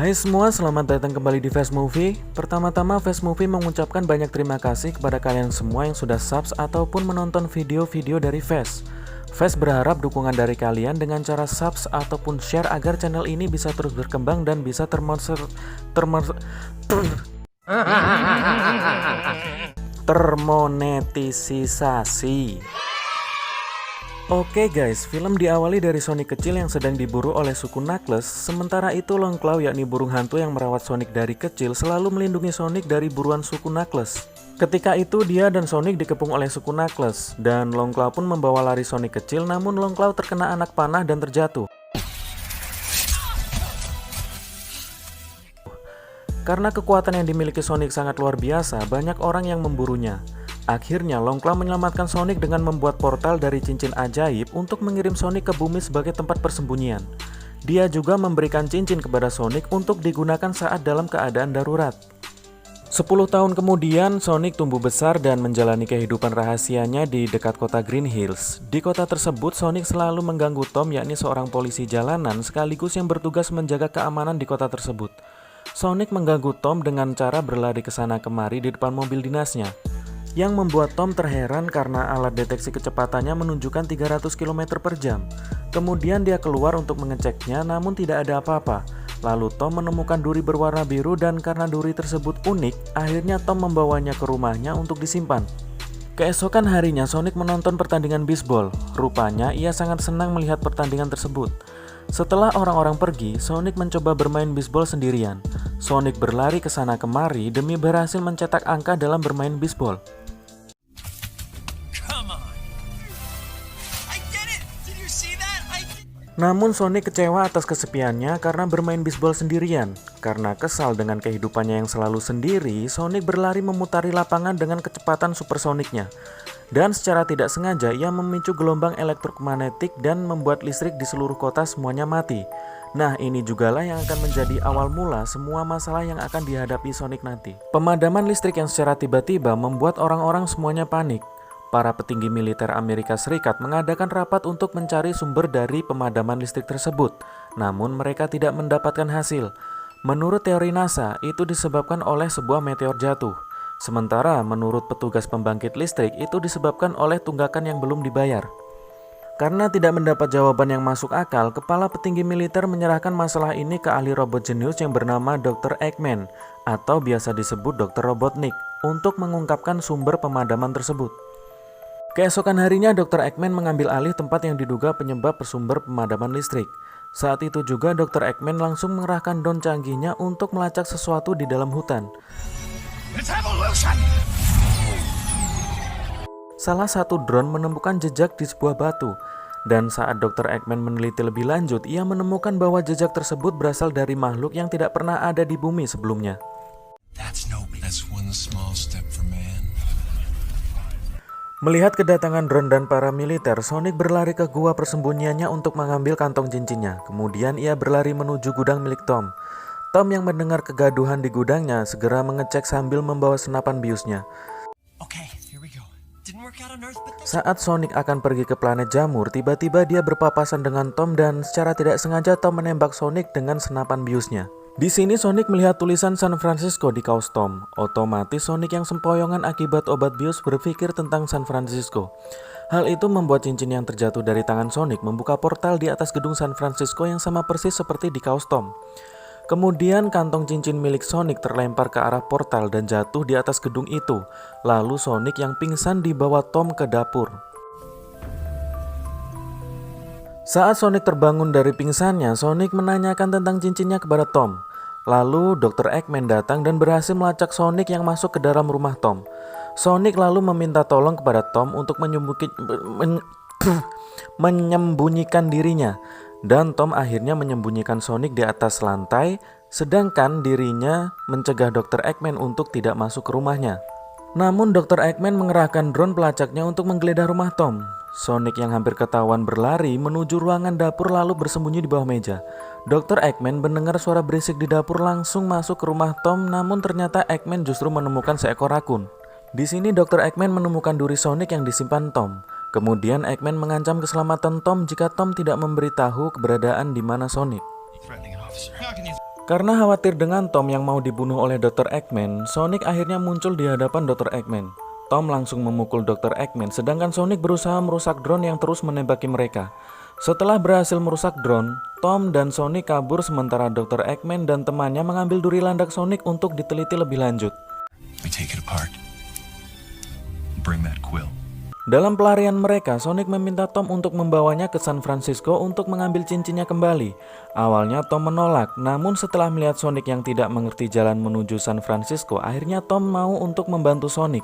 Hai semua, selamat datang kembali di Fast Movie. Pertama-tama Fast Movie mengucapkan banyak terima kasih kepada kalian semua yang sudah subs ataupun menonton video-video dari Fast. Fast berharap dukungan dari kalian dengan cara subs ataupun share agar channel ini bisa terus berkembang dan bisa termonetisasi. Oke guys, film diawali dari Sonic kecil yang sedang diburu oleh suku Knuckles. Sementara itu Longclaw, yakni burung hantu yang merawat Sonic dari kecil, selalu melindungi Sonic dari buruan suku Knuckles. Ketika itu dia dan Sonic dikepung oleh suku Knuckles, dan Longclaw pun membawa lari Sonic kecil, namun Longclaw terkena anak panah dan terjatuh. Karena kekuatan yang dimiliki Sonic sangat luar biasa, banyak orang yang memburunya. Akhirnya Longclaw menyelamatkan Sonic dengan membuat portal dari cincin ajaib untuk mengirim Sonic ke bumi sebagai tempat persembunyian. Dia juga memberikan cincin kepada Sonic untuk digunakan saat dalam keadaan darurat. 10 tahun kemudian, Sonic tumbuh besar dan menjalani kehidupan rahasianya di dekat kota Green Hills. Di kota tersebut, Sonic selalu mengganggu Tom, yakni seorang polisi jalanan sekaligus yang bertugas menjaga keamanan di kota tersebut. Sonic mengganggu Tom dengan cara berlari ke sana kemari di depan mobil dinasnya, yang membuat Tom terheran karena alat deteksi kecepatannya menunjukkan 300 km per jam. Kemudian dia keluar untuk mengeceknya, namun tidak ada apa-apa. Lalu Tom menemukan duri berwarna biru dan karena duri tersebut unik, akhirnya Tom membawanya ke rumahnya untuk disimpan. Keesokan harinya Sonic menonton pertandingan bisbol. Rupanya ia sangat senang melihat pertandingan tersebut. Setelah orang-orang pergi, Sonic mencoba bermain bisbol sendirian. Sonic berlari ke sana kemari demi berhasil mencetak angka dalam bermain bisbol. Namun Sonic kecewa atas kesepiannya karena bermain bisbol sendirian. Karena kesal dengan kehidupannya yang selalu sendiri, Sonic berlari memutari lapangan dengan kecepatan supersoniknya. Dan secara tidak sengaja ia memicu gelombang elektromagnetik dan membuat listrik di seluruh kota semuanya mati. Nah, ini jugalah yang akan menjadi awal mula semua masalah yang akan dihadapi Sonic nanti. Pemadaman listrik yang secara tiba-tiba membuat orang-orang semuanya panik. Para petinggi militer Amerika Serikat mengadakan rapat untuk mencari sumber dari pemadaman listrik tersebut. Namun mereka tidak mendapatkan hasil. Menurut teori NASA, itu disebabkan oleh sebuah meteor jatuh. Sementara menurut petugas pembangkit listrik, itu disebabkan oleh tunggakan yang belum dibayar. Karena tidak mendapat jawaban yang masuk akal, kepala petinggi militer menyerahkan masalah ini ke ahli robot jenius yang bernama Dr. Eggman, atau biasa disebut Dr. Robotnik, untuk mengungkapkan sumber pemadaman tersebut. Keesokan harinya Dr. Eggman mengambil alih tempat yang diduga penyebab sumber pemadaman listrik. Saat itu juga Dr. Eggman langsung mengerahkan drone canggihnya untuk melacak sesuatu di dalam hutan. Salah satu drone menemukan jejak di sebuah batu. Dan saat Dr. Eggman meneliti lebih lanjut, ia menemukan bahwa jejak tersebut berasal dari makhluk yang tidak pernah ada di bumi sebelumnya. Melihat kedatangan drone dan para militer, Sonic berlari ke gua persembunyiannya untuk mengambil kantong cincinnya. Kemudian ia berlari menuju gudang milik Tom. Tom yang mendengar kegaduhan di gudangnya segera mengecek sambil membawa senapan biusnya. Saat Sonic akan pergi ke planet Jamur, tiba-tiba dia berpapasan dengan Tom dan secara tidak sengaja Tom menembak Sonic dengan senapan biusnya. Di sini Sonic melihat tulisan San Francisco di kaos Tom. Otomatis Sonic yang sempoyongan akibat obat bius berpikir tentang San Francisco. Hal itu membuat cincin yang terjatuh dari tangan Sonic membuka portal di atas gedung San Francisco yang sama persis seperti di kaos Tom. Kemudian kantong cincin milik Sonic terlempar ke arah portal dan jatuh di atas gedung itu. Lalu Sonic yang pingsan dibawa Tom ke dapur. Saat Sonic terbangun dari pingsannya, Sonic menanyakan tentang cincinnya kepada Tom. Lalu Dr. Eggman datang dan berhasil melacak Sonic yang masuk ke dalam rumah Tom. Sonic lalu meminta tolong kepada Tom untuk menyembunyikan dirinya. Dan Tom akhirnya menyembunyikan Sonic di atas lantai, sedangkan dirinya mencegah Dr. Eggman untuk tidak masuk ke rumahnya. Namun Dr. Eggman mengerahkan drone pelacaknya untuk menggeledah rumah Tom. Sonic yang hampir ketahuan berlari menuju ruangan dapur lalu bersembunyi di bawah meja. Dr. Eggman mendengar suara berisik di dapur langsung masuk ke rumah Tom, namun ternyata Eggman justru menemukan seekor rakun. Di sini Dr. Eggman menemukan duri Sonic yang disimpan Tom. Kemudian Eggman mengancam keselamatan Tom jika Tom tidak memberitahu keberadaan di mana Sonic. Karena khawatir dengan Tom yang mau dibunuh oleh Dr. Eggman, Sonic akhirnya muncul di hadapan Dr. Eggman. Tom langsung memukul Dr. Eggman, sedangkan Sonic berusaha merusak drone yang terus menembaki mereka. Setelah berhasil merusak drone, Tom dan Sonic kabur sementara Dr. Eggman dan temannya mengambil duri landak Sonic untuk diteliti lebih lanjut. We take it apart. Bring that quill. Dalam pelarian mereka, Sonic meminta Tom untuk membawanya ke San Francisco untuk mengambil cincinnya kembali. Awalnya Tom menolak, namun setelah melihat Sonic yang tidak mengerti jalan menuju San Francisco, akhirnya Tom mau untuk membantu Sonic.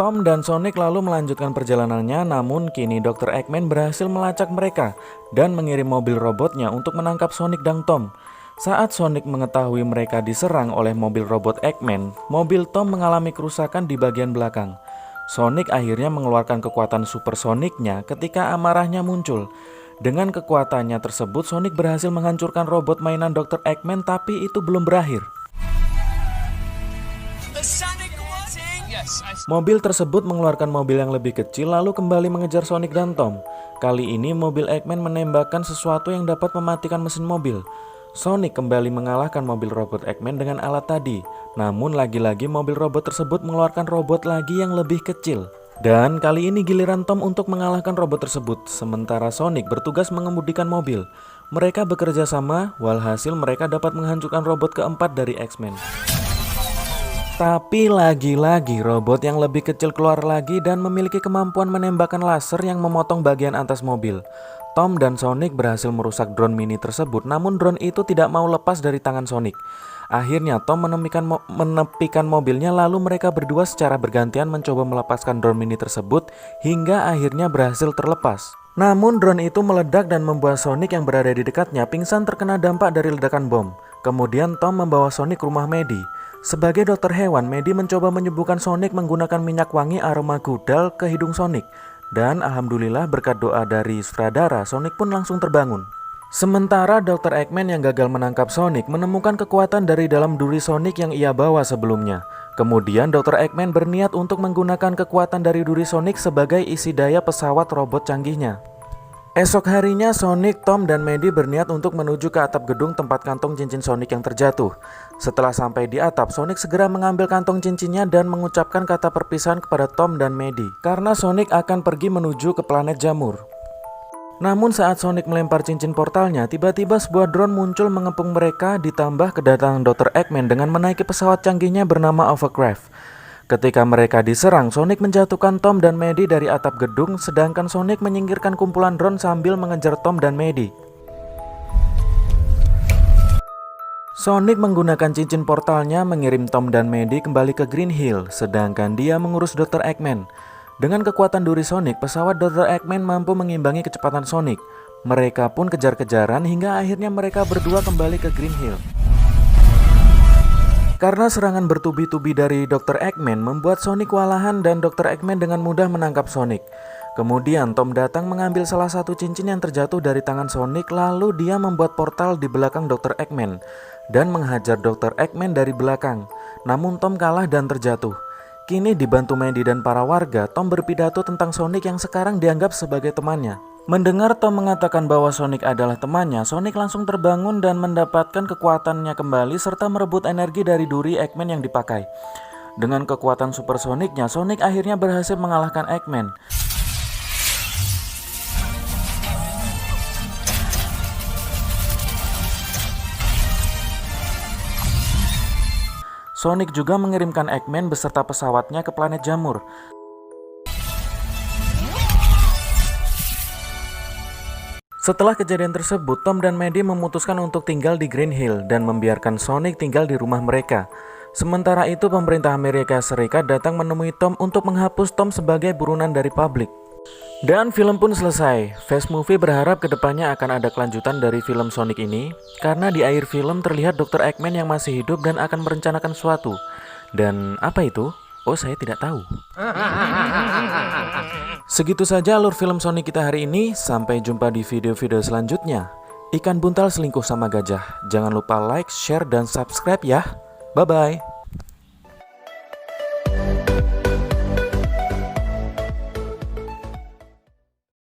Tom dan Sonic lalu melanjutkan perjalanannya, namun kini Dr. Eggman berhasil melacak mereka dan mengirim mobil robotnya untuk menangkap Sonic dan Tom. Saat Sonic mengetahui mereka diserang oleh mobil robot Eggman, mobil Tom mengalami kerusakan di bagian belakang. Sonic akhirnya mengeluarkan kekuatan supersoniknya ketika amarahnya muncul. Dengan kekuatannya tersebut, Sonic berhasil menghancurkan robot mainan Dr. Eggman, tapi itu belum berakhir. Mobil tersebut mengeluarkan mobil yang lebih kecil lalu kembali mengejar Sonic dan Tom. Kali ini mobil Eggman menembakkan sesuatu yang dapat mematikan mesin mobil. Sonic kembali mengalahkan mobil robot Eggman dengan alat tadi. Namun lagi-lagi mobil robot tersebut mengeluarkan robot lagi yang lebih kecil. Dan kali ini giliran Tom untuk mengalahkan robot tersebut, sementara Sonic bertugas mengemudikan mobil. Mereka bekerja sama, walhasil mereka dapat menghancurkan robot keempat dari X-Men. Tapi lagi-lagi robot yang lebih kecil keluar lagi dan memiliki kemampuan menembakkan laser yang memotong bagian atas mobil. Tom dan Sonic berhasil merusak drone mini tersebut, namun drone itu tidak mau lepas dari tangan Sonic. Akhirnya Tom menepikan mobilnya, lalu mereka berdua secara bergantian mencoba melepaskan drone mini tersebut hingga akhirnya berhasil terlepas. Namun drone itu meledak dan membuat Sonic yang berada di dekatnya pingsan terkena dampak dari ledakan bom. Kemudian Tom membawa Sonic ke rumah Medi. Sebagai dokter hewan, Medi mencoba menyembuhkan Sonic menggunakan minyak wangi aroma gudal ke hidung Sonic. Dan alhamdulillah berkat doa dari sutradara, Sonic pun langsung terbangun. Sementara Dr. Eggman yang gagal menangkap Sonic menemukan kekuatan dari dalam duri Sonic yang ia bawa sebelumnya. Kemudian Dr. Eggman berniat untuk menggunakan kekuatan dari duri Sonic sebagai isi daya pesawat robot canggihnya. Esok harinya Sonic, Tom, dan Medi berniat untuk menuju ke atap gedung tempat kantong cincin Sonic yang terjatuh. Setelah sampai di atap, Sonic segera mengambil kantong cincinnya dan mengucapkan kata perpisahan kepada Tom dan Medi karena Sonic akan pergi menuju ke planet Jamur. Namun saat Sonic melempar cincin portalnya, tiba-tiba sebuah drone muncul mengepung mereka, ditambah kedatangan Dr. Eggman dengan menaiki pesawat canggihnya bernama Overcraft. Ketika mereka diserang, Sonic menjatuhkan Tom dan Medi dari atap gedung, sedangkan Sonic menyingkirkan kumpulan drone sambil mengejar Tom dan Medi. Sonic menggunakan cincin portalnya mengirim Tom dan Medi kembali ke Green Hill, sedangkan dia mengurus Dr. Eggman. Dengan kekuatan duri Sonic, pesawat Dr. Eggman mampu mengimbangi kecepatan Sonic. Mereka pun kejar-kejaran hingga akhirnya mereka berdua kembali ke Green Hill. Karena serangan bertubi-tubi dari Dr. Eggman membuat Sonic kewalahan dan Dr. Eggman dengan mudah menangkap Sonic. Kemudian Tom datang mengambil salah satu cincin yang terjatuh dari tangan Sonic, lalu dia membuat portal di belakang Dr. Eggman dan menghajar Dr. Eggman dari belakang. Namun Tom kalah dan terjatuh. Kini dibantu Medi dan para warga, Tom berpidato tentang Sonic yang sekarang dianggap sebagai temannya. Mendengar Tom mengatakan bahwa Sonic adalah temannya, Sonic langsung terbangun dan mendapatkan kekuatannya kembali serta merebut energi dari duri Eggman yang dipakai. Dengan kekuatan supersoniknya, Sonic akhirnya berhasil mengalahkan Eggman. Sonic juga mengirimkan Eggman beserta pesawatnya ke planet Jamur. Setelah kejadian tersebut, Tom dan Medi memutuskan untuk tinggal di Green Hill dan membiarkan Sonic tinggal di rumah mereka. Sementara itu, pemerintah Amerika Serikat datang menemui Tom untuk menghapus Tom sebagai buronan dari publik. Dan film pun selesai. Fast Movie berharap kedepannya akan ada kelanjutan dari film Sonic ini, karena di akhir film terlihat Dr. Eggman yang masih hidup dan akan merencanakan sesuatu. Dan apa itu? Oh, saya tidak tahu. Segitu saja alur film Sonic kita hari ini. Sampai jumpa di video-video selanjutnya. Ikan buntal selingkuh sama gajah. Jangan lupa like, share, dan subscribe ya. Bye-bye.